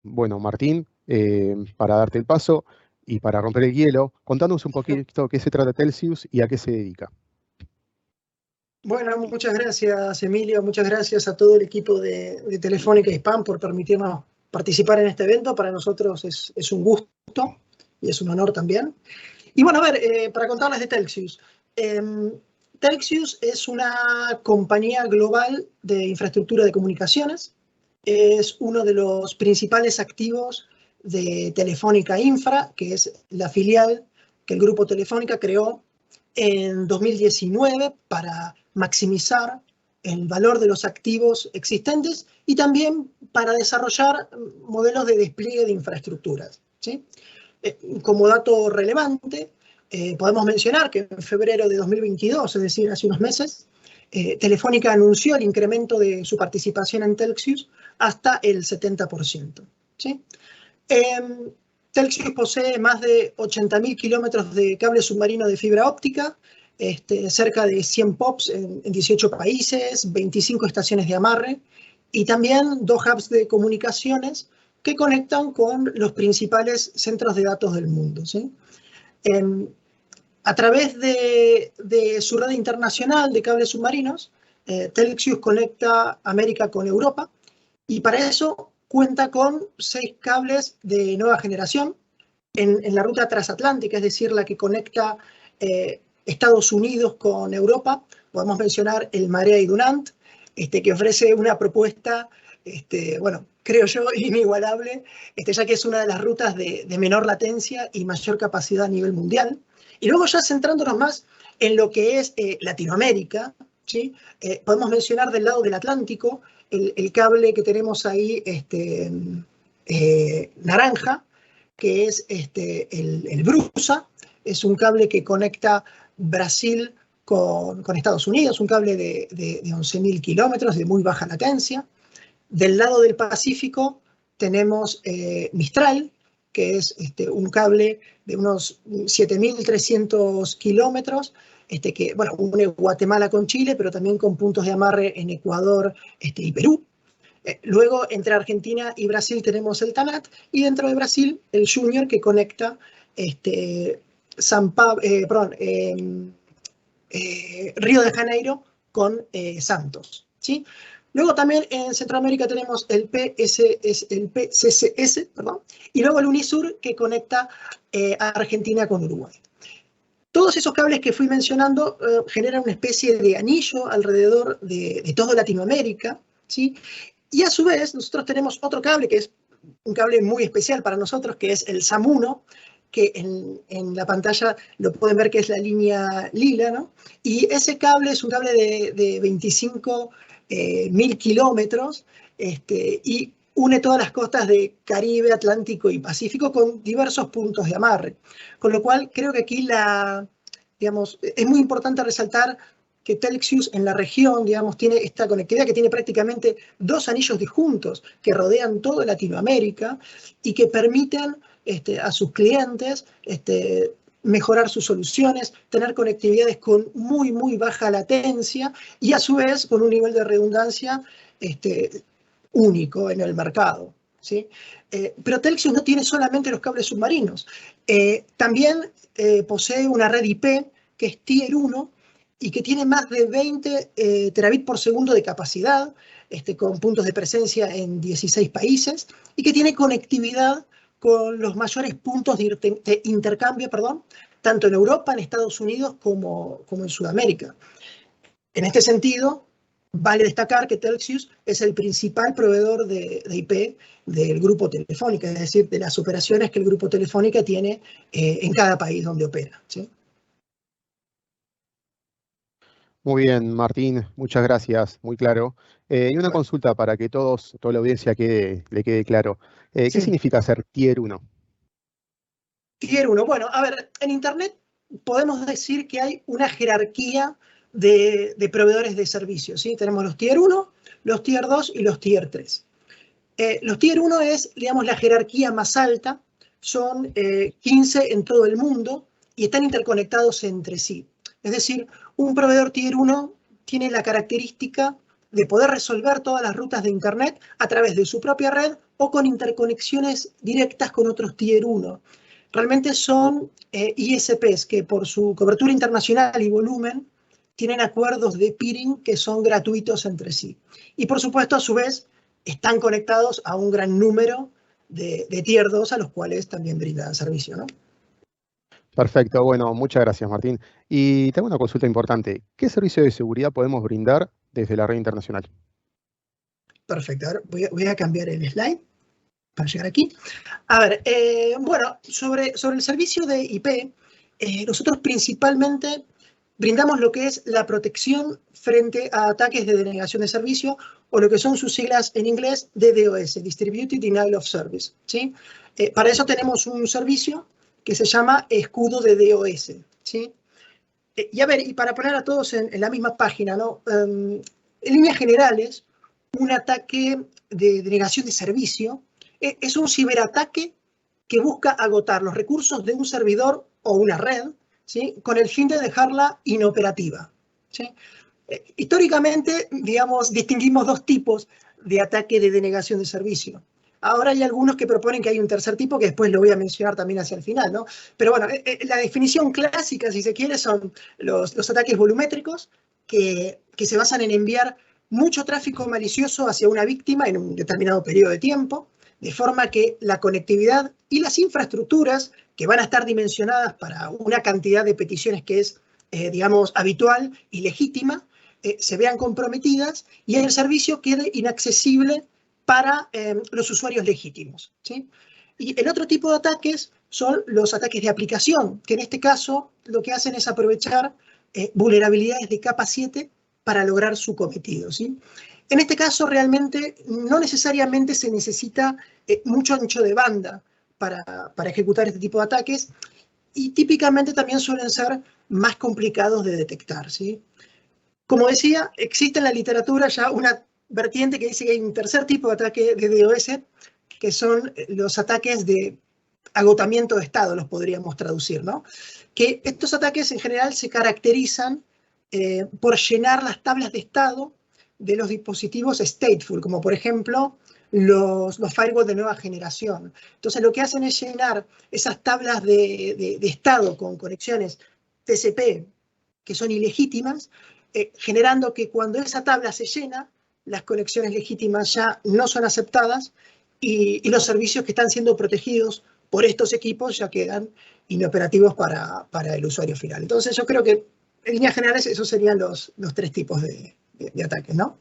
Bueno, Martín, para darte el paso y para romper el hielo, contanos un poquito qué se trata Telxius y a qué se dedica. Bueno, muchas gracias, Emilio. Muchas gracias a todo el equipo de Telefónica Hispam por permitirnos participar en este evento. Para nosotros es un gusto y es un honor también. Y bueno, a ver, para contarles de Telxius. Telxius es una compañía global de infraestructura de comunicaciones. Es uno de los principales activos de Telefónica Infra, que es la filial que el grupo Telefónica creó en 2019 para maximizar el valor de los activos existentes y también para desarrollar modelos de despliegue de infraestructuras, ¿sí? Como dato relevante, podemos mencionar que en febrero de 2022, es decir, hace unos meses, Telefónica anunció el incremento de su participación en Telxius hasta el 70%, ¿sí? Telxius posee más de 80.000 kilómetros de cable submarino de fibra óptica, cerca de 100 POPs en 18 países, 25 estaciones de amarre y también 2 hubs de comunicaciones que conectan con los principales centros de datos del mundo, ¿sí? A través de su red internacional de cables submarinos, Telxius conecta América con Europa y para eso cuenta con 6 cables de nueva generación en la ruta transatlántica, es decir, la que conecta Estados Unidos con Europa. Podemos mencionar el Marea y Dunant, que ofrece una propuesta, bueno, creo yo, inigualable, ya que es una de las rutas de menor latencia y mayor capacidad a nivel mundial. Y luego ya centrándonos más en lo que es Latinoamérica, ¿sí? Podemos mencionar del lado del Atlántico el cable que tenemos ahí naranja, que es el BRUSA. Es un cable que conecta Brasil con Estados Unidos, un cable de 11.000 kilómetros de muy baja latencia. Del lado del Pacífico tenemos Mistral, que es un cable de unos 7.300 kilómetros, que, bueno, une Guatemala con Chile, pero también con puntos de amarre en Ecuador y Perú. Luego, entre Argentina y Brasil tenemos el TANAT, y dentro de Brasil, el Junior, que conecta Río de Janeiro con Santos, ¿sí? Luego también en Centroamérica tenemos el PCCS, perdón, y luego el Unisur, que conecta a Argentina con Uruguay. Todos esos cables que fui mencionando generan una especie de anillo alrededor de toda Latinoamérica, ¿sí? Y a su vez, nosotros tenemos otro cable que es un cable muy especial para nosotros, que es el SAM1, que en la pantalla lo pueden ver que es la línea lila, ¿no? Y ese cable es un cable de 25.000 kilómetros y une todas las costas de Caribe, Atlántico y Pacífico con diversos puntos de amarre. Con lo cual, creo que aquí digamos, es muy importante resaltar que Telxius en la región, digamos, tiene esta conectividad que tiene prácticamente 2 anillos disjuntos que rodean toda Latinoamérica y que permiten a sus clientes mejorar sus soluciones, tener conectividades con muy, muy baja latencia y a su vez con un nivel de redundancia único en el mercado, ¿sí? Pero Telxius no tiene solamente los cables submarinos, también posee una red IP que es Tier 1 y que tiene más de 20 terabits por segundo de capacidad, con puntos de presencia en 16 países, y que tiene conectividad con los mayores puntos de intercambio, perdón, tanto en Europa, en Estados Unidos, como en Sudamérica. En este sentido, vale destacar que Telxius es el principal proveedor de IP del grupo Telefónica, es decir, de las operaciones que el grupo Telefónica tiene en cada país donde opera, ¿sí? Muy bien, Martín, muchas gracias, muy claro. Y una consulta para que toda la audiencia le quede claro. ¿Qué Sí. significa ser Tier 1? Tier 1. Bueno, a ver, en Internet podemos decir que hay una jerarquía de proveedores de servicios, ¿sí? Tenemos los Tier 1, los Tier 2 y los Tier 3. Los Tier 1 es, digamos, la jerarquía más alta, son 15 en todo el mundo y están interconectados entre sí. Es decir, un proveedor Tier 1 tiene la característica de poder resolver todas las rutas de Internet a través de su propia red o con interconexiones directas con otros Tier 1. Realmente son ISPs que por su cobertura internacional y volumen tienen acuerdos de peering que son gratuitos entre sí. Y por supuesto, a su vez, están conectados a un gran número de Tier 2 a los cuales también brindan servicio, ¿no? Perfecto, bueno, muchas gracias, Martín. Y tengo una consulta importante. ¿Qué servicio de seguridad podemos brindar desde la red internacional? Perfecto, ahora voy a cambiar el slide para llegar aquí. A ver, bueno, sobre el servicio de IP, nosotros principalmente brindamos lo que es la protección frente a ataques de denegación de servicio o lo que son sus siglas en inglés DDoS, Distributed Denial of Service, ¿sí? Para eso tenemos un servicio que se llama escudo de DDoS, ¿sí? Y a ver, y para poner a todos en la misma página, ¿no? En líneas generales, un ataque de denegación de servicio es un ciberataque que busca agotar los recursos de un servidor o una red, ¿sí? Con el fin de dejarla inoperativa, ¿sí? Históricamente, digamos, distinguimos dos tipos de ataque de denegación de servicio. Ahora hay algunos que proponen que hay un tercer tipo que después lo voy a mencionar también hacia el final, ¿no? Pero bueno, la definición clásica, si se quiere, son los ataques volumétricos que se basan en enviar mucho tráfico malicioso hacia una víctima en un determinado periodo de tiempo, de forma que la conectividad y las infraestructuras que van a estar dimensionadas para una cantidad de peticiones que es, digamos, habitual y legítima, se vean comprometidas y el servicio quede inaccesible para los usuarios legítimos, ¿sí? Y el otro tipo de ataques son los ataques de aplicación, que en este caso lo que hacen es aprovechar vulnerabilidades de capa 7 para lograr su cometido, ¿sí? En este caso realmente no necesariamente se necesita mucho ancho de banda para ejecutar este tipo de ataques y típicamente también suelen ser más complicados de detectar, ¿sí? Como decía, existe en la literatura ya una vertiente que dice que hay un tercer tipo de ataque de DDoS, que son los ataques de agotamiento de estado, los podríamos traducir, ¿no? Que estos ataques en general se caracterizan por llenar las tablas de estado de los dispositivos stateful, como por ejemplo los firewalls de nueva generación. Entonces lo que hacen es llenar esas tablas de estado con conexiones TCP que son ilegítimas, generando que cuando esa tabla se llena, las conexiones legítimas ya no son aceptadas y los servicios que están siendo protegidos por estos equipos ya quedan inoperativos para el usuario final. Entonces yo creo que en líneas generales esos serían los tres tipos de ataques, ¿no?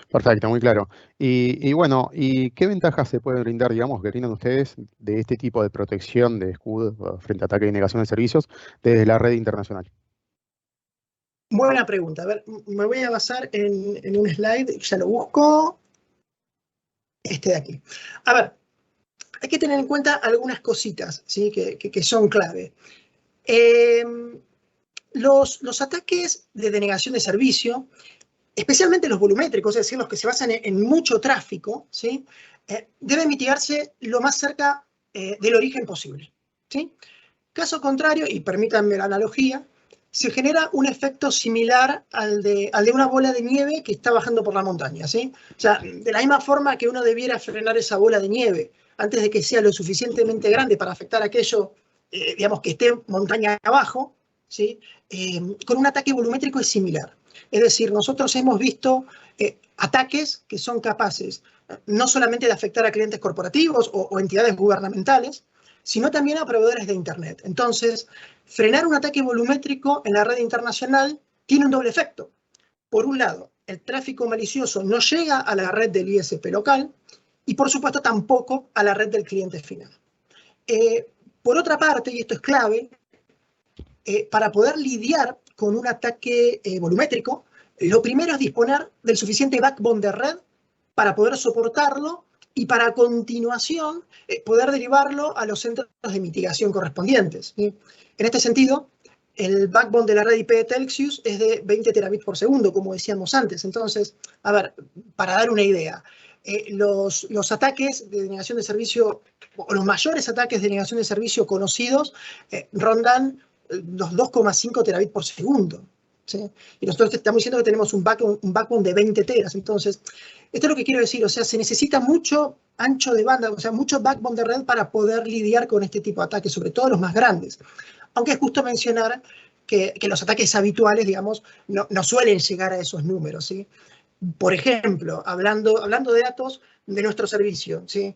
Perfecto, muy claro. Y bueno, ¿y qué ventajas se pueden brindar, digamos, que tienen ustedes de este tipo de protección de escudo frente a ataque y negación de servicios desde la red internacional? Buena pregunta. A ver, me voy a basar en un slide, ya lo busco, este de aquí. A ver, hay que tener en cuenta algunas cositas, ¿sí? que son clave. Los ataques de denegación de servicio, especialmente los volumétricos, es decir, los que se basan en mucho tráfico, ¿sí? Deben mitigarse lo más cerca del origen posible, ¿sí? Caso contrario, y permítanme la analogía, se genera un efecto similar al de una bola de nieve que está bajando por la montaña, ¿sí? O sea, de la misma forma que uno debiera frenar esa bola de nieve antes de que sea lo suficientemente grande para afectar aquello, digamos, que esté montaña abajo, ¿sí? Con un ataque volumétrico es similar. Es decir, nosotros hemos visto ataques que son capaces no solamente de afectar a clientes corporativos o entidades gubernamentales, sino también a proveedores de Internet. Entonces, frenar un ataque volumétrico en la red internacional tiene un doble efecto. Por un lado, el tráfico malicioso no llega a la red del ISP local y, por supuesto, tampoco a la red del cliente final. Por otra parte, y esto es clave, para poder lidiar con un ataque volumétrico, lo primero es disponer del suficiente backbone de red para poder soportarlo y para a continuación poder derivarlo a los centros de mitigación correspondientes, ¿sí? En este sentido, el backbone de la red IP de Telxius es de 20 terabits por segundo, como decíamos antes. Entonces, a ver, para dar una idea, los ataques de denegación de servicio, o los mayores ataques de denegación de servicio conocidos, rondan los 2,5 terabits por segundo, ¿sí? Y nosotros estamos diciendo que tenemos un backbone de 20 teras. Entonces, esto es lo que quiero decir. O sea, se necesita mucho ancho de banda, o sea, mucho backbone de red para poder lidiar con este tipo de ataques, sobre todo los más grandes. Aunque es justo mencionar que los ataques habituales, digamos, no suelen llegar a esos números, ¿sí? Por ejemplo, hablando de datos de nuestro servicio, ¿sí?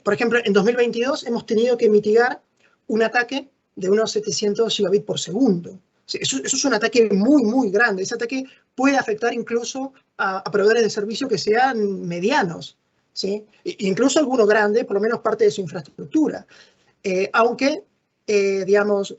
Por ejemplo, en 2022 hemos tenido que mitigar un ataque de unos 700 gigabits por segundo. ¿Sí? Eso es un ataque muy, muy grande. Ese ataque puede afectar incluso a proveedores de servicio que sean medianos, ¿sí? Incluso alguno grande, por lo menos parte de su infraestructura. Aunque, digamos,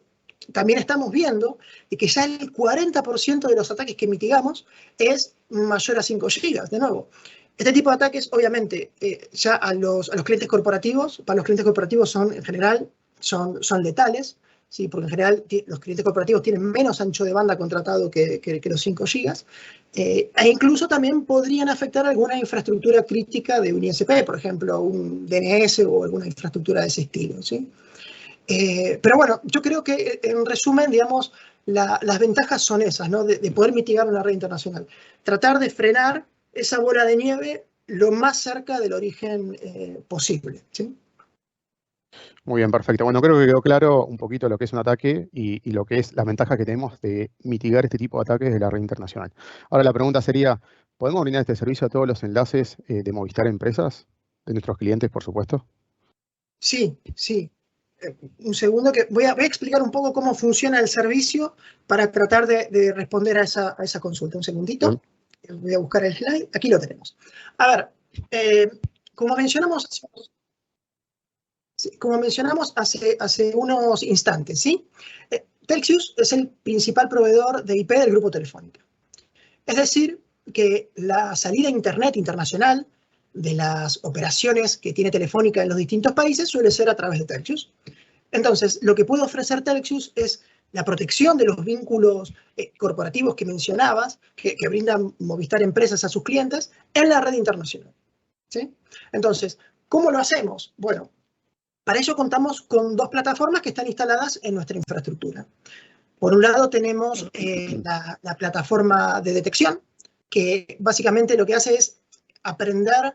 también estamos viendo que ya el 40% de los ataques que mitigamos es mayor a 5 gigas. De nuevo, este tipo de ataques, obviamente, ya a los clientes corporativos, para los clientes corporativos en general son letales, ¿sí? Porque en general los clientes corporativos tienen menos ancho de banda contratado que los 5 gigas, e incluso también podrían afectar alguna infraestructura crítica de un ISP, por ejemplo, un DNS o alguna infraestructura de ese estilo, ¿sí? Pero bueno, yo creo que en resumen, digamos, las ventajas son esas, ¿no? De poder mitigar una red internacional. Tratar de frenar esa bola de nieve lo más cerca del origen posible, ¿sí? Muy bien, perfecto. Bueno, creo que quedó claro un poquito lo que es un ataque y lo que es las ventajas que tenemos de mitigar este tipo de ataques de la red internacional. Ahora la pregunta sería, ¿podemos brindar este servicio a todos los enlaces de Movistar Empresas, de nuestros clientes, por supuesto? Sí, sí. Un segundo, que voy a explicar un poco cómo funciona el servicio para tratar de responder a esa consulta. Un segundito. Bien. Voy a buscar el slide. Aquí lo tenemos. A ver, como mencionamos hace unos instantes, ¿sí? Telxius es el principal proveedor de IP del grupo Telefónica. Es decir, que la salida a Internet internacional de las operaciones que tiene Telefónica en los distintos países suele ser a través de Telxius. Entonces, lo que puede ofrecer Telxius es la protección de los vínculos corporativos que mencionabas, que brindan Movistar Empresas a sus clientes, en la red internacional, ¿sí? Entonces, ¿cómo lo hacemos? Bueno, para ello contamos con dos plataformas que están instaladas en nuestra infraestructura. Por un lado tenemos la plataforma de detección, que básicamente lo que hace es aprender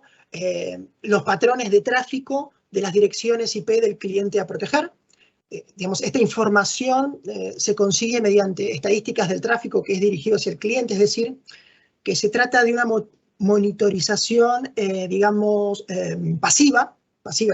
los patrones de tráfico de las direcciones IP del cliente a proteger. Digamos, esta información se consigue mediante estadísticas del tráfico que es dirigido hacia el cliente, es decir, que se trata de una monitorización, digamos, pasiva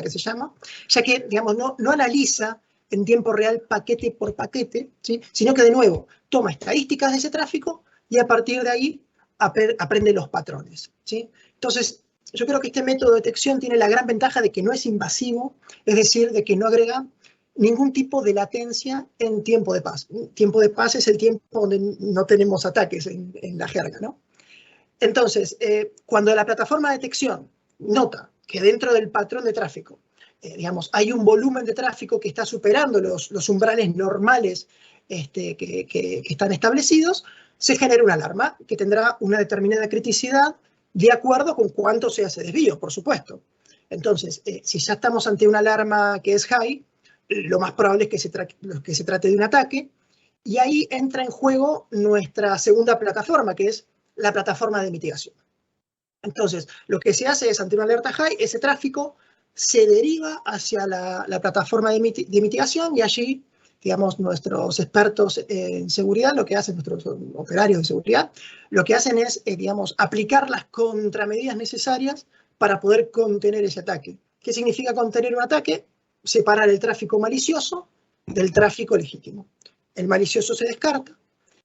que se llama, ya que, digamos, no analiza en tiempo real paquete por paquete, ¿sí? Sino que, de nuevo, toma estadísticas de ese tráfico y a partir de ahí aprende los patrones, ¿sí? Entonces, yo creo que este método de detección tiene la gran ventaja de que no es invasivo, es decir, de que no agrega ningún tipo de latencia en tiempo de paz. Tiempo de paz es el tiempo donde no tenemos ataques en la jerga, ¿no? Entonces, cuando la plataforma de detección nota que dentro del patrón de tráfico, digamos, hay un volumen de tráfico que está superando los umbrales normales que están establecidos, se genera una alarma que tendrá una determinada criticidad de acuerdo con cuánto sea ese desvío, por supuesto. Entonces, si ya estamos ante una alarma que es high, lo más probable es que se trate de un ataque, y ahí entra en juego nuestra segunda plataforma, que es la plataforma de mitigación. Entonces, lo que se hace es, ante una alerta high, ese tráfico se deriva hacia la plataforma de mitigación y allí, digamos, nuestros expertos en seguridad, lo que hacen, nuestros operarios de seguridad, lo que hacen es, digamos, aplicar las contramedidas necesarias para poder contener ese ataque. ¿Qué significa contener un ataque? Separar el tráfico malicioso del tráfico legítimo. El malicioso se descarta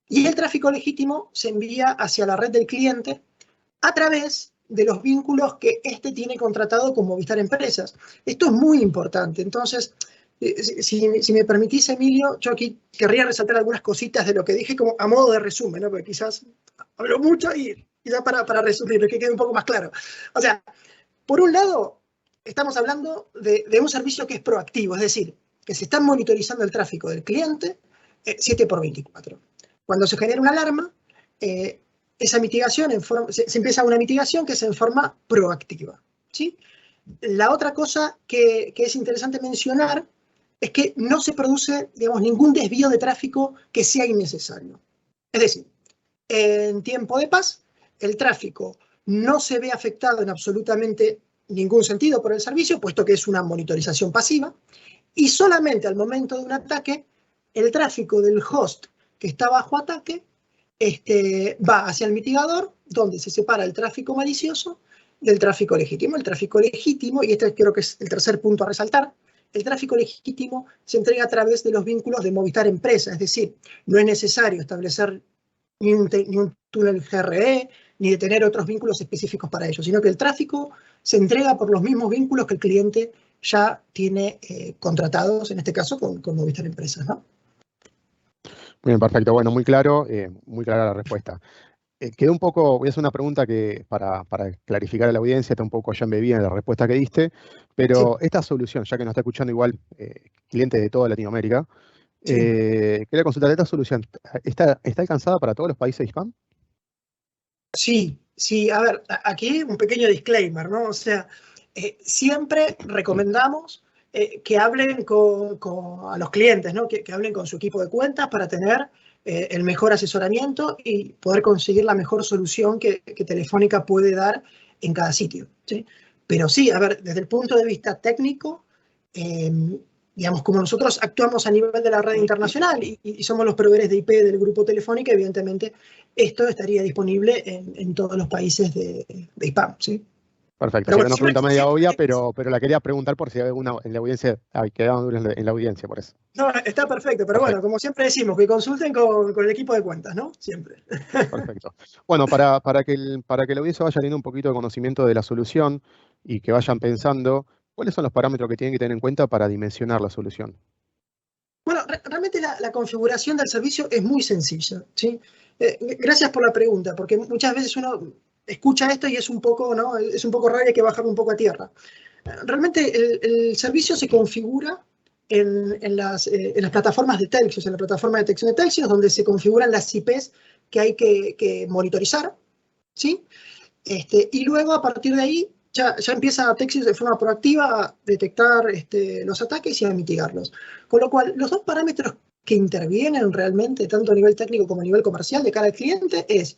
y el tráfico legítimo se envía hacia la red del cliente a través de los vínculos que éste tiene contratado con Movistar Empresas. Esto es muy importante. Entonces, si me permitís, Emilio, yo aquí querría resaltar algunas cositas de lo que dije como a modo de resumen, ¿no? Porque quizás hablo mucho y ya para resumir, que quede un poco más claro. O sea, Por un lado, estamos hablando de un servicio que es proactivo, es decir, que se está monitorizando el tráfico del cliente 7x24. Cuando se genera una alarma, esa mitigación se empieza una mitigación que es en forma proactiva, ¿sí? La otra cosa que es interesante mencionar es que no se produce, digamos, ningún desvío de tráfico que sea innecesario. Es decir, en tiempo de paz, el tráfico no se ve afectado en absolutamente ningún sentido por el servicio, puesto que es una monitorización pasiva, y solamente al momento de un ataque, el tráfico del host que está bajo ataque va hacia el mitigador, donde se separa el tráfico malicioso del tráfico legítimo. El tráfico legítimo, y este creo que es el tercer punto a resaltar, el tráfico legítimo se entrega a través de los vínculos de Movistar Empresa, es decir, no es necesario establecer ni un túnel GRE, ni de tener otros vínculos específicos para ello, sino que el tráfico se entrega por los mismos vínculos que el cliente ya tiene contratados, en este caso con Movistar Empresas, ¿no? Muy bien, perfecto. Bueno, muy claro, muy clara la respuesta. Quedó un poco, voy a hacer una pregunta que para clarificar a la audiencia, está un poco ya embebida en la respuesta que diste, Sí, pero esta solución, ya que nos está escuchando igual clientes de toda Latinoamérica, sí. quería consultar, ¿esta solución está alcanzada para todos los países hispam? Sí, sí, a ver, aquí un pequeño disclaimer, ¿no? O sea, siempre recomendamos que hablen a los clientes, ¿no? Que hablen con su equipo de cuentas para tener el mejor asesoramiento y poder conseguir la mejor solución que Telefónica puede dar en cada sitio, ¿sí? Pero sí, a ver, desde el punto de vista técnico, eh, digamos, como nosotros actuamos a nivel de la red internacional y somos los proveedores de IP del grupo Telefónica, evidentemente esto estaría disponible en todos los países de IPAM, ¿sí? Perfecto, Pero sí, era bueno, una pregunta media siempre obvia, pero la quería preguntar por si hay alguna en la audiencia, quedaban dudas en la audiencia, por eso. no, está perfecto, pero bueno, Perfecto, como siempre decimos, que consulten con el equipo de cuentas, ¿no? Siempre. perfecto. Bueno, para que la audiencia vaya teniendo un poquito de conocimiento de la solución y que vayan pensando, ¿cuáles son los parámetros que tienen que tener en cuenta para dimensionar la solución? Bueno, realmente la configuración del servicio es muy sencilla, ¿sí? Gracias por la pregunta, porque muchas veces uno escucha esto y es un poco, ¿no? Es un poco raro y hay que bajarlo un poco a tierra. Realmente el servicio se configura en las plataformas de Telxius, en la plataforma de detección de Telxius, donde se configuran las IPs que hay que monitorizar, ¿sí? Y luego a partir de ahí ya empieza Telxius de forma proactiva a detectar los ataques y a mitigarlos. Con lo cual, los dos parámetros que intervienen realmente, tanto a nivel técnico como a nivel comercial de cara al cliente, es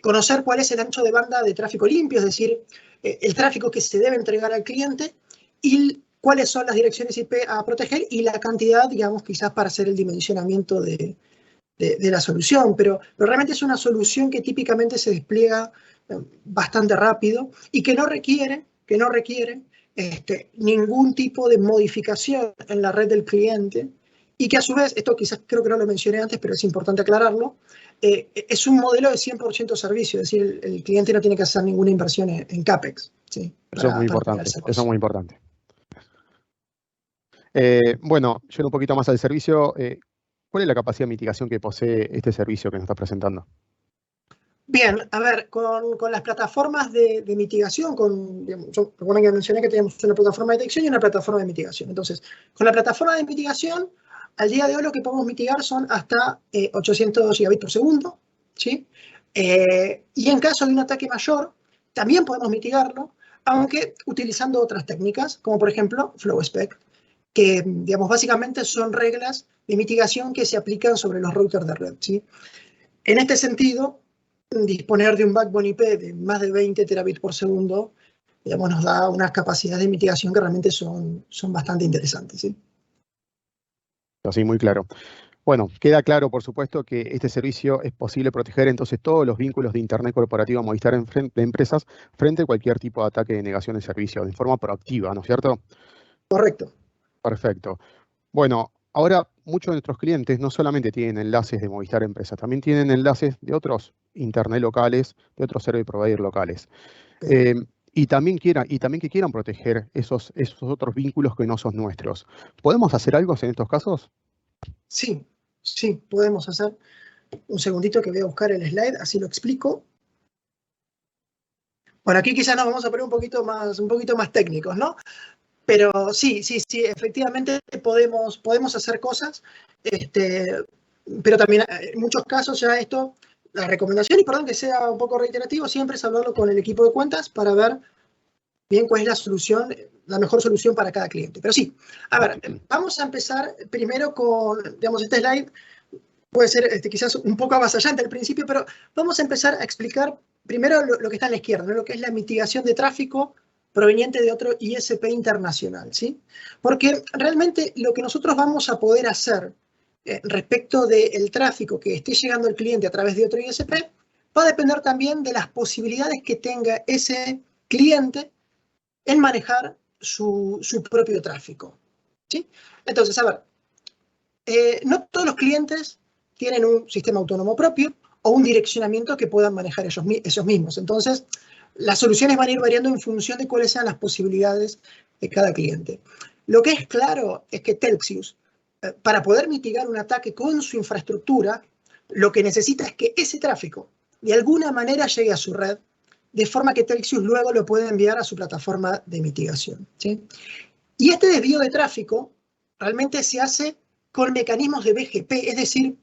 conocer cuál es el ancho de banda de tráfico limpio, es decir, el tráfico que se debe entregar al cliente y cuáles son las direcciones IP a proteger y la cantidad, digamos, quizás para hacer el dimensionamiento de la solución, pero realmente es una solución que típicamente se despliega bastante rápido y que no requiere ningún tipo de modificación en la red del cliente y que a su vez, esto quizás creo que no lo mencioné antes, pero es importante aclararlo, es un modelo de 100% servicio, es decir, el cliente no tiene que hacer ninguna inversión en CAPEX, ¿sí? Eso es muy para tener el importante, eso es servicio. muy importante. Bueno, yendo un poquito más al servicio, ¿cuál es la capacidad de mitigación que posee este servicio que nos estás presentando? Bien, a ver, con las plataformas de mitigación, recuerden que mencioné que teníamos una plataforma de detección y una plataforma de mitigación. Entonces, con la plataforma de mitigación, al día de hoy lo que podemos mitigar son hasta 800 gigabits por segundo, ¿sí? Y en caso de un ataque mayor, también podemos mitigarlo, aunque utilizando otras técnicas, como por ejemplo FlowSpec, que, digamos, básicamente son reglas de mitigación que se aplican sobre los routers de red, ¿sí? En este sentido, disponer de un backbone IP de más de 20 terabits por segundo, digamos, nos da unas capacidades de mitigación que realmente son bastante interesantes, ¿sí? Así, muy claro. Bueno, queda claro, por supuesto, que este servicio es posible proteger entonces todos los vínculos de Internet corporativo Movistar de empresas frente a cualquier tipo de ataque de negación de servicio, de forma proactiva, ¿no es cierto? Correcto. Perfecto. Bueno, ahora muchos de nuestros clientes no solamente tienen enlaces de Movistar Empresas, también tienen enlaces de otros Internet locales, de otros service provider locales. Okay. Eh, y también que quieran proteger esos otros vínculos que no son nuestros. ¿Podemos hacer algo en estos casos? Sí, sí, podemos hacer. Un segundito que voy a buscar el slide, así lo explico. Bueno, aquí quizás nos vamos a poner un poquito más técnicos, ¿no? Pero sí, efectivamente podemos hacer cosas, pero también en muchos casos ya esto, la recomendación, y perdón que sea un poco reiterativo, siempre es hablarlo con el equipo de cuentas para ver bien cuál es la solución, la mejor solución para cada cliente. Pero sí, a ver, vamos a empezar primero con, digamos, este slide puede ser quizás un poco avasallante al principio, pero vamos a empezar a explicar primero lo que está a la izquierda, ¿no? Lo que es la mitigación de tráfico proveniente de otro ISP internacional, ¿sí? Porque realmente lo que nosotros vamos a poder hacer respecto del tráfico que esté llegando al cliente a través de otro ISP va a depender también de las posibilidades que tenga ese cliente en manejar su propio tráfico, ¿sí? Entonces, a ver, no todos los clientes tienen un sistema autónomo propio o un direccionamiento que puedan manejar esos mismos. Entonces, las soluciones van a ir variando en función de cuáles sean las posibilidades de cada cliente. Lo que es claro es que Telxius, para poder mitigar un ataque con su infraestructura, lo que necesita es que ese tráfico de alguna manera llegue a su red, de forma que Telxius luego lo pueda enviar a su plataforma de mitigación, ¿sí? Y este desvío de tráfico realmente se hace con mecanismos de BGP, es decir,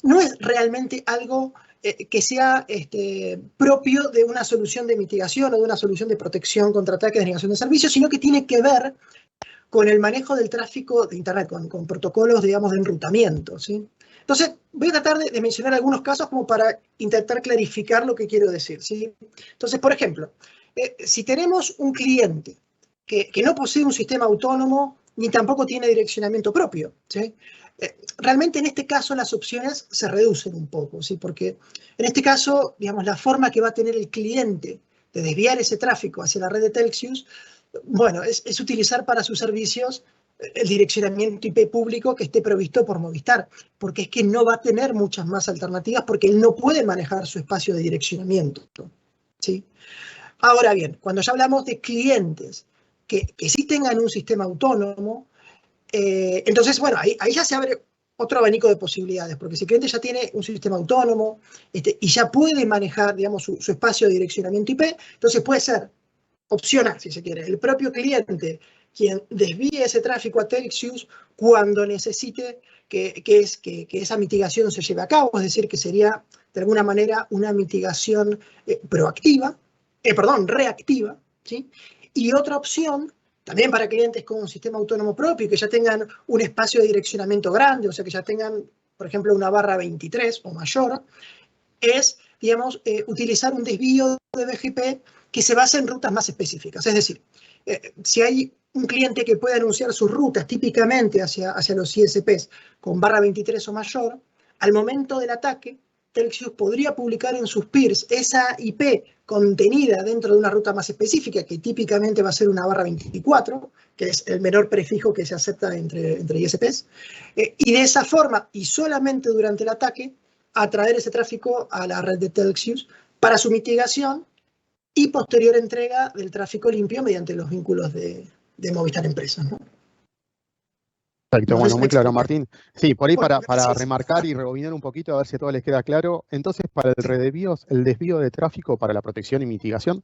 no es realmente algo que sea propio de una solución de mitigación o de una solución de protección contra ataques de negación de servicios, sino que tiene que ver con el manejo del tráfico de Internet, con protocolos, digamos, de enrutamiento, ¿sí? Entonces, voy a tratar de mencionar algunos casos como para intentar clarificar lo que quiero decir, ¿sí? Entonces, por ejemplo, si tenemos un cliente que no posee un sistema autónomo ni tampoco tiene direccionamiento propio, ¿sí? Realmente en este caso las opciones se reducen un poco, ¿sí? Porque en este caso, digamos, la forma que va a tener el cliente de desviar ese tráfico hacia la red de Telxius, bueno, es utilizar para sus servicios el direccionamiento IP público que esté provisto por Movistar, porque es que no va a tener muchas más alternativas porque él no puede manejar su espacio de direccionamiento, ¿sí? Ahora bien, cuando ya hablamos de clientes que sí tengan un sistema autónomo, entonces, bueno, ahí ya se abre otro abanico de posibilidades, porque si el cliente ya tiene un sistema autónomo y ya puede manejar, digamos, su espacio de direccionamiento IP, entonces puede ser opción A, si se quiere, el propio cliente quien desvíe ese tráfico a Telxius cuando necesite que esa mitigación se lleve a cabo, es decir, que sería de alguna manera una mitigación reactiva, ¿sí? Y otra opción, también para clientes con un sistema autónomo propio y que ya tengan un espacio de direccionamiento grande, o sea, que ya tengan, por ejemplo, una barra 23 o mayor, es, digamos, utilizar un desvío de BGP que se basa en rutas más específicas. Es decir, si hay un cliente que puede anunciar sus rutas típicamente hacia los ISPs con barra 23 o mayor, al momento del ataque, Telxius podría publicar en sus peers esa IP contenida dentro de una ruta más específica, que típicamente va a ser una barra 24, que es el menor prefijo que se acepta entre ISPs, y de esa forma, y solamente durante el ataque, atraer ese tráfico a la red de Telxius para su mitigación y posterior entrega del tráfico limpio mediante los vínculos de Movistar Empresas, ¿no? Perfecto, No sé bueno, si me muy claro, expliqué. Martín. Sí, por ahí Bueno, para gracias. remarcar y rebobinar un poquito, a ver si a todos les queda claro. Entonces, para el desvío de tráfico, para la protección y mitigación,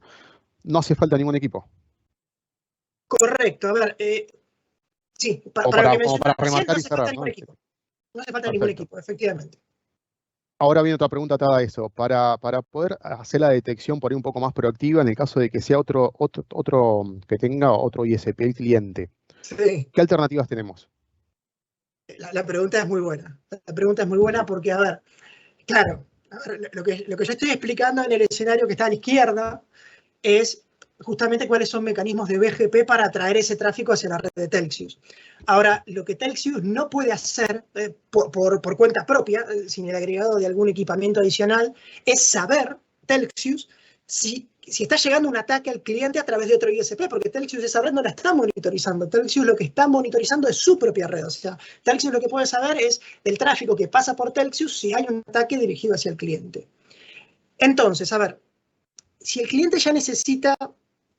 no hace falta ningún equipo. Correcto, a ver, sí, O para lo que como mencionaba para recién, no remarcar y hace falta cerrar, ningún ¿no? equipo. No hace falta ningún Perfecto. equipo, efectivamente. Ahora viene otra pregunta atada a eso. Para poder hacer la detección por ahí un poco más proactiva, en el caso de que sea otro que tenga otro ISP cliente, Sí, ¿qué alternativas tenemos? la pregunta es muy buena. La pregunta es muy buena porque, a ver, claro, a ver, lo que yo estoy explicando en el escenario que está a la izquierda es justamente cuáles son mecanismos de BGP para atraer ese tráfico hacia la red de Telxius. Ahora, lo que Telxius no puede hacer por cuenta propia, sin el agregado de algún equipamiento adicional, es saber, Telxius, si está llegando un ataque al cliente a través de otro ISP, porque Telxius esa red no la está monitorizando. Telxius lo que está monitorizando es su propia red. O sea, Telxius lo que puede saber es del tráfico que pasa por Telxius si hay un ataque dirigido hacia el cliente. Entonces, a ver, si el cliente ya necesita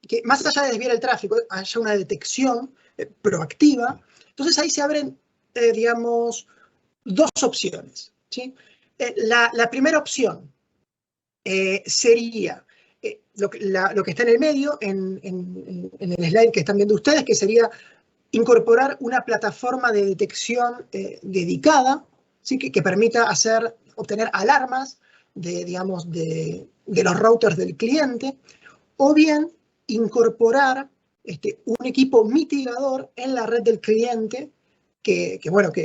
que, más allá de desviar el tráfico, haya una detección proactiva, entonces ahí se abren, digamos, dos opciones, ¿sí? La primera opción sería lo que está en el medio, en el slide que están viendo ustedes, que sería incorporar una plataforma de detección dedicada, ¿sí? que permita obtener alarmas digamos, de los routers del cliente, o bien incorporar un equipo mitigador en la red del cliente que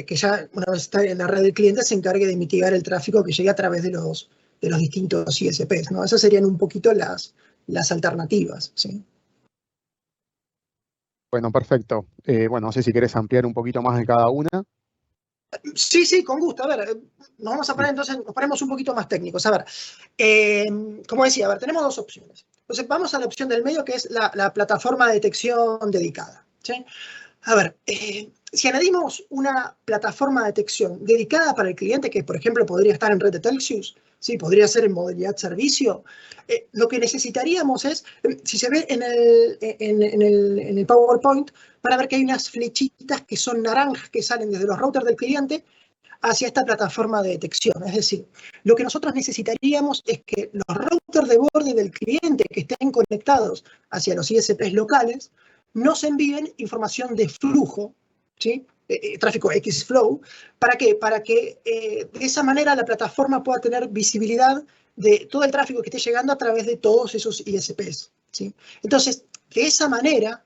ya una vez está en la red del cliente se encargue de mitigar el tráfico que llegue a través de los distintos ISPs, ¿no? Esas serían un poquito las alternativas, ¿sí? Bueno, perfecto. Bueno, no sé si querés ampliar un poquito más de cada una. Sí, con gusto. A ver, nos vamos a poner Sí. entonces, nos ponemos un poquito más técnicos. A ver, como decía, a ver, tenemos dos opciones. Entonces vamos a la opción del medio, que es la plataforma de detección dedicada, ¿sí? A ver, si añadimos una plataforma de detección dedicada para el cliente, que por ejemplo podría estar en red de Telxius, ¿sí? Podría ser en modalidad servicio, lo que necesitaríamos es, si se ve en el PowerPoint, para ver que hay unas flechitas que son naranjas que salen desde los routers del cliente hacia esta plataforma de detección. Es decir, lo que nosotros necesitaríamos es que los routers de borde del cliente que estén conectados hacia los ISPs locales nos envíen información de flujo, ¿sí? Tráfico X-Flow. ¿Para qué? Para que de esa manera la plataforma pueda tener visibilidad de todo el tráfico que esté llegando a través de todos esos ISPs, ¿sí? Entonces, de esa manera,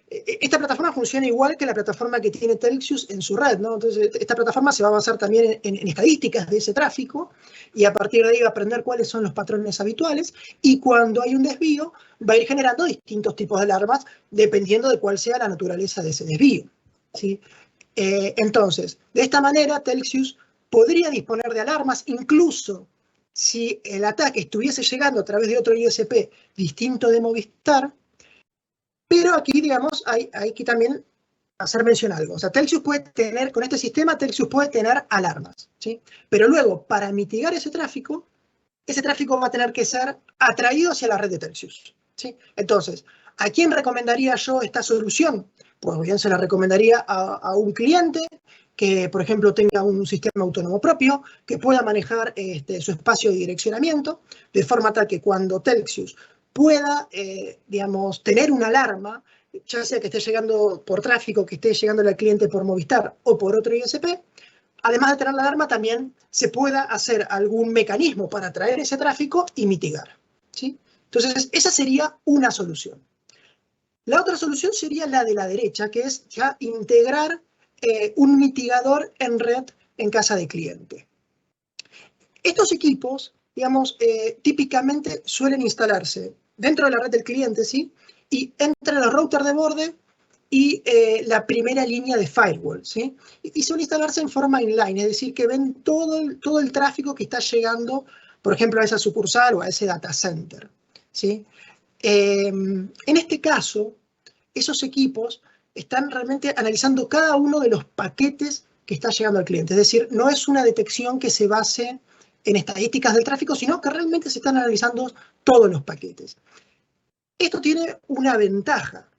esta plataforma funciona igual que la plataforma que tiene Telxius en su red, ¿no? Entonces, esta plataforma se va a basar también en estadísticas de ese tráfico y a partir de ahí va a aprender cuáles son los patrones habituales y cuando hay un desvío va a ir generando distintos tipos de alarmas dependiendo de cuál sea la naturaleza de ese desvío, ¿sí? Entonces, de esta manera, Telxius podría disponer de alarmas incluso si el ataque estuviese llegando a través de otro ISP distinto de Movistar. Pero aquí, digamos, hay que también hacer mención a algo. O sea, Telxius puede tener, con este sistema, Telxius puede tener alarmas, ¿sí? Pero luego, para mitigar ese tráfico va a tener que ser atraído hacia la red de Telxius, ¿sí? Entonces, ¿a quién recomendaría yo esta solución? Pues bien, se la recomendaría a un cliente que, por ejemplo, tenga un sistema autónomo propio, que pueda manejar su espacio de direccionamiento, de forma tal que cuando Telxius pueda, digamos, tener una alarma, ya sea que esté llegando por tráfico, que esté llegando al cliente por Movistar o por otro ISP, además de tener la alarma, también se pueda hacer algún mecanismo para atraer ese tráfico y mitigar, ¿sí? Entonces, esa sería una solución. La otra solución sería la de la derecha, que es ya integrar un mitigador en red en casa de cliente. Estos equipos, digamos, típicamente suelen instalarse dentro de la red del cliente, ¿sí? Y entre los routers de borde y la primera línea de firewall, ¿sí? Y suelen instalarse en forma inline, es decir, que ven todo el tráfico que está llegando, por ejemplo, a esa sucursal o a ese data center, ¿sí? En este caso, esos equipos están realmente analizando cada uno de los paquetes que está llegando al cliente. Es decir, no es una detección que se base en estadísticas del tráfico, sino que realmente se están analizando todos los paquetes. Esto tiene una ventaja,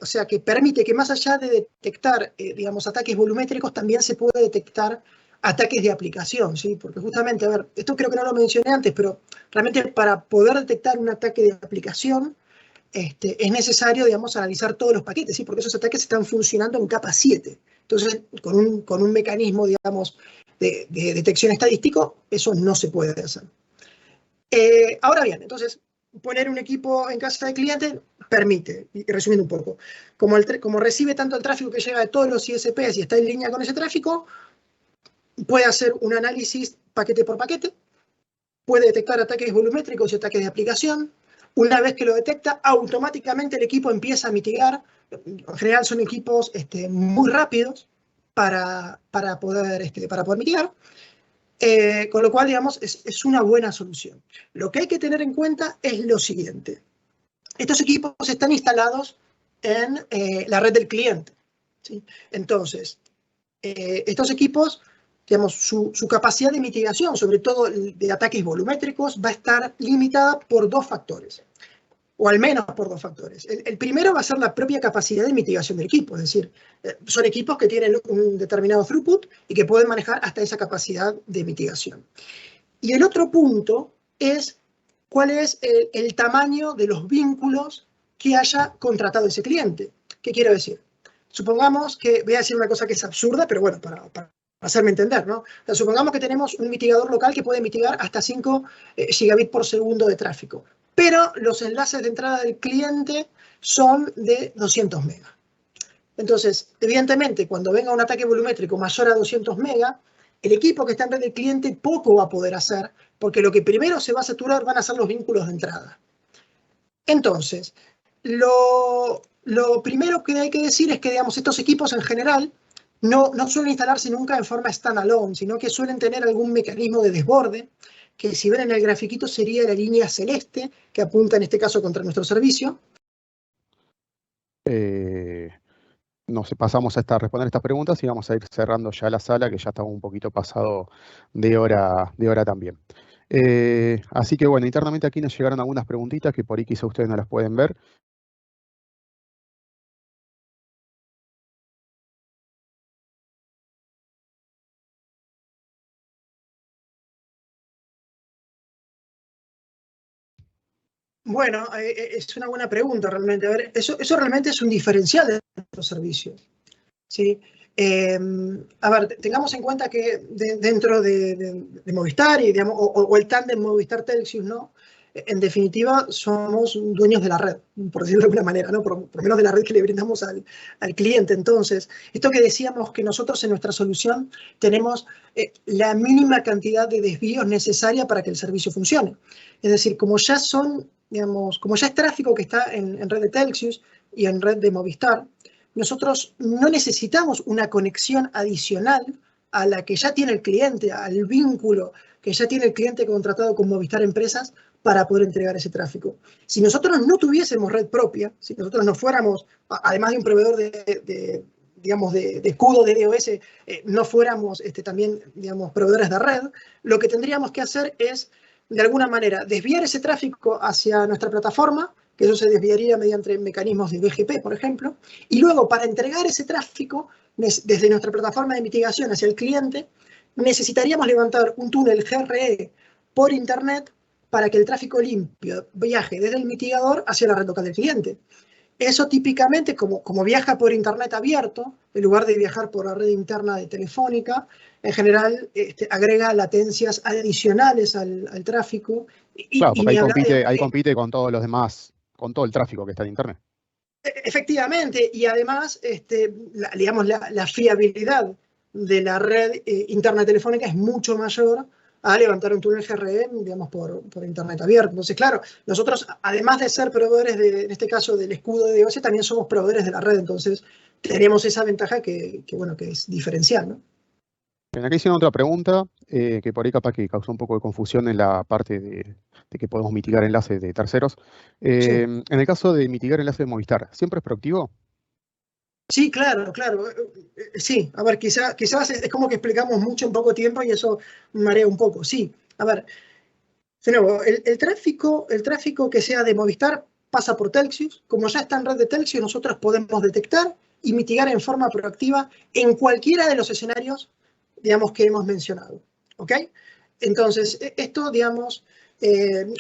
o sea, que permite que más allá de detectar, digamos, ataques volumétricos, también se puede detectar ataques de aplicación, ¿sí? Porque justamente, a ver, esto creo que no lo mencioné antes, pero realmente para poder detectar un ataque de aplicación, es necesario, digamos, analizar todos los paquetes, ¿sí? Porque esos ataques están funcionando en capa 7. Entonces, con un mecanismo, digamos, de detección estadístico, eso no se puede hacer. Ahora bien, entonces, poner un equipo en casa de cliente permite, y resumiendo un poco, como recibe tanto el tráfico que llega de todos los ISPs y está en línea con ese tráfico, puede hacer un análisis paquete por paquete, puede detectar ataques volumétricos y ataques de aplicación. Una vez que lo detecta, automáticamente el equipo empieza a mitigar. En general son equipos muy rápidos para poder mitigar. Con lo cual, digamos, es una buena solución. Lo que hay que tener en cuenta es lo siguiente. Estos equipos están instalados en la red del cliente, ¿sí? Entonces, estos equipos, digamos, su capacidad de mitigación, sobre todo de ataques volumétricos, va a estar limitada por dos factores, o al menos por dos factores. El primero va a ser la propia capacidad de mitigación del equipo, es decir, son equipos que tienen un determinado throughput y que pueden manejar hasta esa capacidad de mitigación. Y el otro punto es cuál es el tamaño de los vínculos que haya contratado ese cliente. ¿Qué quiero decir? Supongamos que, voy a decir una cosa que es absurda, pero bueno, para hacerme entender, ¿no? O sea, supongamos que tenemos un mitigador local que puede mitigar hasta 5 gigabits por segundo de tráfico, pero los enlaces de entrada del cliente son de 200 megas. Entonces, evidentemente, cuando venga un ataque volumétrico mayor a 200 megas, el equipo que está en red del cliente poco va a poder hacer, porque lo que primero se va a saturar van a ser los vínculos de entrada. Entonces, lo primero que hay que decir es que, digamos, estos equipos en general no suelen instalarse nunca en forma standalone, sino que suelen tener algún mecanismo de desborde, que si ven en el grafiquito sería la línea celeste, que apunta en este caso contra nuestro servicio. Nos pasamos a responder estas preguntas y vamos a ir cerrando ya la sala, que ya estamos un poquito pasado de hora también. Así que bueno, internamente aquí nos llegaron algunas preguntitas que por ahí quizá ustedes no las pueden ver. Bueno, es una buena pregunta realmente. A ver, eso realmente es un diferencial de nuestro servicio, ¿sí? A ver, tengamos en cuenta que dentro de Movistar y, digamos, o el tándem Movistar-Telxius, ¿no? En definitiva, somos dueños de la red, por decirlo de alguna manera, ¿no? Por lo menos de la red que le brindamos al cliente. Entonces, esto que decíamos que nosotros en nuestra solución tenemos la mínima cantidad de desvíos necesaria para que el servicio funcione. Es decir, como ya son, digamos, como ya es tráfico que está en red de Telxius y en red de Movistar, nosotros no necesitamos una conexión adicional a la que ya tiene el cliente, al vínculo que ya tiene el cliente contratado con Movistar Empresas para poder entregar ese tráfico. Si nosotros no tuviésemos red propia, si nosotros no fuéramos, además de un proveedor digamos, de escudo de DOS, no fuéramos también, digamos, proveedores de red, lo que tendríamos que hacer es, de alguna manera, desviar ese tráfico hacia nuestra plataforma, que eso se desviaría mediante mecanismos de BGP, por ejemplo, y luego para entregar ese tráfico desde nuestra plataforma de mitigación hacia el cliente, necesitaríamos levantar un túnel GRE por Internet para que el tráfico limpio viaje desde el mitigador hacia la red local del cliente. Eso típicamente, como viaja por Internet abierto, en lugar de viajar por la red interna de Telefónica, en general agrega latencias adicionales al tráfico. Claro, porque ahí compite con todos los demás, con todo el tráfico que está en Internet. Efectivamente, y además, digamos, la fiabilidad de la red interna telefónica es mucho mayor a levantar un túnel GRE, digamos, por Internet abierto. Entonces, claro, nosotros, además de ser proveedores, en este caso, del escudo de DOS, también somos proveedores de la red. Entonces, tenemos esa ventaja que es diferencial, ¿no? Bien, aquí hicieron otra pregunta, que por ahí capaz que causó un poco de confusión en la parte de que podemos mitigar enlaces de terceros. Sí. En el caso de mitigar enlaces de Movistar, ¿siempre es proactivo? Sí, claro. Sí, a ver, quizás es como que explicamos mucho en poco tiempo y eso marea un poco. Sí, a ver, de nuevo, el tráfico que sea de Movistar pasa por Telxius. Como ya está en red de Telxius, nosotros podemos detectar y mitigar en forma proactiva en cualquiera de los escenarios, digamos, que hemos mencionado. ¿Ok? Entonces, esto, digamos,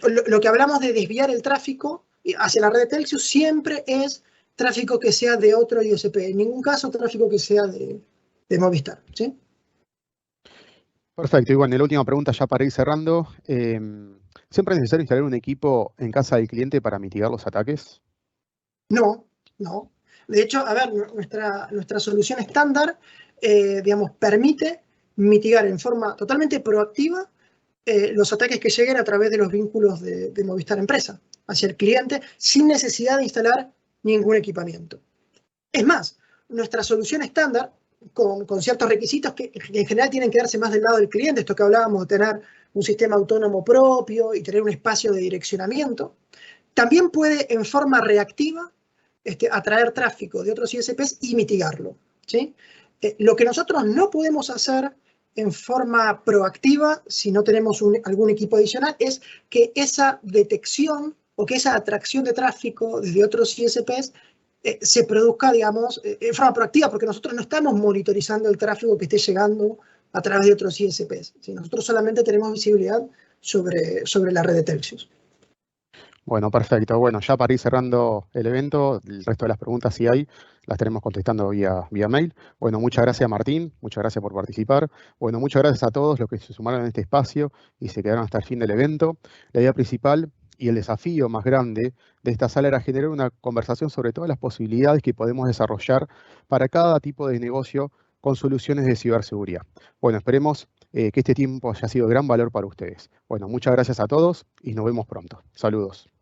lo que hablamos de desviar el tráfico hacia la red de Telxius siempre es tráfico que sea de otro ISP. En ningún caso tráfico que sea de Movistar. ¿Sí? Perfecto. Y bueno, la última pregunta ya para ir cerrando. ¿Siempre es necesario instalar un equipo en casa del cliente para mitigar los ataques? No. De hecho, a ver, nuestra solución estándar, digamos, permite mitigar en forma totalmente proactiva los ataques que lleguen a través de los vínculos de Movistar Empresa hacia el cliente sin necesidad de instalar ningún equipamiento. Es más, nuestra solución estándar, con ciertos requisitos que en general tienen que darse más del lado del cliente, esto que hablábamos de tener un sistema autónomo propio y tener un espacio de direccionamiento, también puede en forma reactiva atraer tráfico de otros ISPs y mitigarlo. ¿Sí? Lo que nosotros no podemos hacer en forma proactiva, si no tenemos algún equipo adicional, es que esa detección o que esa atracción de tráfico desde otros ISPs se produzca, digamos, en forma proactiva, porque nosotros no estamos monitorizando el tráfico que esté llegando a través de otros ISPs. ¿Sí? Nosotros solamente tenemos visibilidad sobre la red de Telxius. Bueno, perfecto. Bueno, ya para ir cerrando el evento, el resto de las preguntas, si hay, las tenemos contestando vía mail. Bueno, muchas gracias, Martín. Muchas gracias por participar. Bueno, muchas gracias a todos los que se sumaron en este espacio y se quedaron hasta el fin del evento. La idea principal y el desafío más grande de esta sala era generar una conversación sobre todas las posibilidades que podemos desarrollar para cada tipo de negocio con soluciones de ciberseguridad. Bueno, esperemos que este tiempo haya sido de gran valor para ustedes. Bueno, muchas gracias a todos y nos vemos pronto. Saludos.